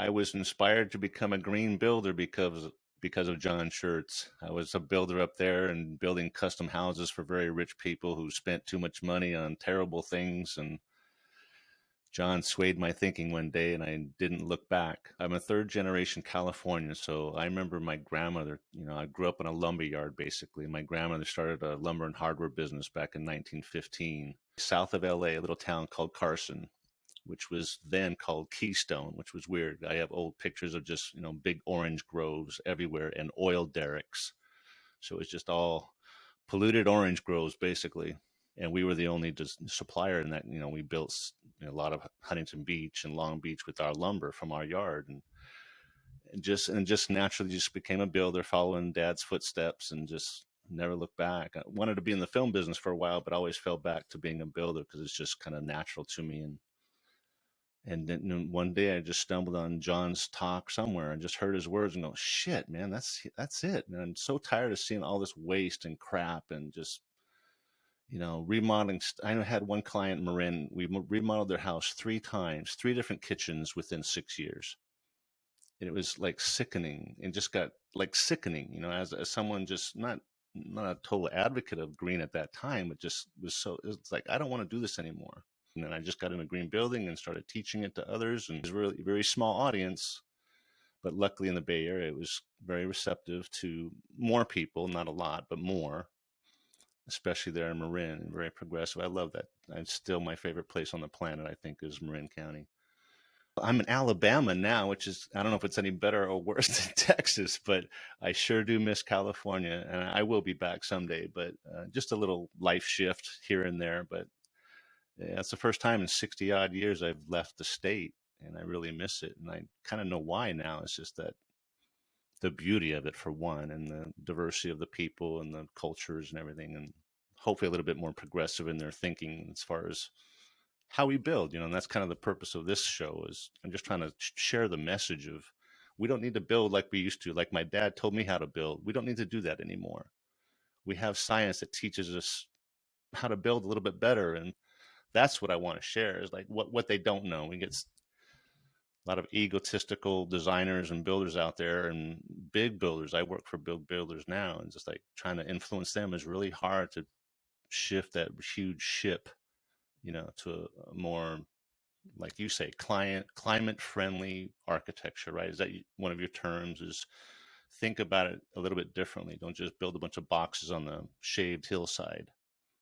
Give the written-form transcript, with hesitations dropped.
I was inspired to become a green builder because of John Schertz. I was a builder up there and building custom houses for very rich people who spent too much money on terrible things. And John swayed my thinking one day and I didn't look back. I'm a third generation Californian, so I remember my grandmother, I grew up in a lumber yard basically. My grandmother started a lumber and hardware business back in 1915, south of LA, a little town called Carson, which was then called Keystone, which was weird. I have old pictures of just, big orange groves everywhere and oil derricks. So it was just all polluted orange groves, basically. And we were the only supplier in that. We built a lot of Huntington Beach and Long Beach with our lumber from our yard, and just naturally just became a builder, following Dad's footsteps, and just never looked back. I wanted to be in the film business for a while, but always fell back to being a builder because it's just kind of natural to me. And then one day I just stumbled on John's talk somewhere and just heard his words and go, shit, man, that's it. And I'm so tired of seeing all this waste and crap and just, remodeling. I had one client, Marin, we remodeled their house 3 times, 3 different kitchens within 6 years. And it was like sickening, and just got like sickening, as someone just not a total advocate of green at that time, but just it's like, I don't want to do this anymore. And then I just got in a green building and started teaching it to others. And it was really a very small audience, but luckily in the Bay Area, it was very receptive to more people, not a lot, but more, especially there in Marin, and very progressive. I love that. It's still my favorite place on the planet, I think, is Marin County. I'm in Alabama now, which is, I don't know if it's any better or worse than Texas, but I sure do miss California, and I will be back someday. But just a little life shift here and there. But yeah, it's the first time in 60 odd years I've left the state, and I really miss it. And I kind of know why now. It's just that the beauty of it, for one, and the diversity of the people and the cultures and everything, and hopefully a little bit more progressive in their thinking as far as how we build, and that's kind of the purpose of this show. Is I'm just trying to share the message of, we don't need to build like we used to, like my dad told me how to build. We don't need to do that anymore. We have science that teaches us how to build a little bit better, and that's what I want to share, is like what they don't know. We get a lot of egotistical designers and builders out there, and big builders. I work for big builders now, and just like trying to influence them is really hard to shift that huge ship, to a more, like you say, climate friendly architecture, right? Is that one of your terms? Is think about it a little bit differently. Don't just build a bunch of boxes on the shaved hillside.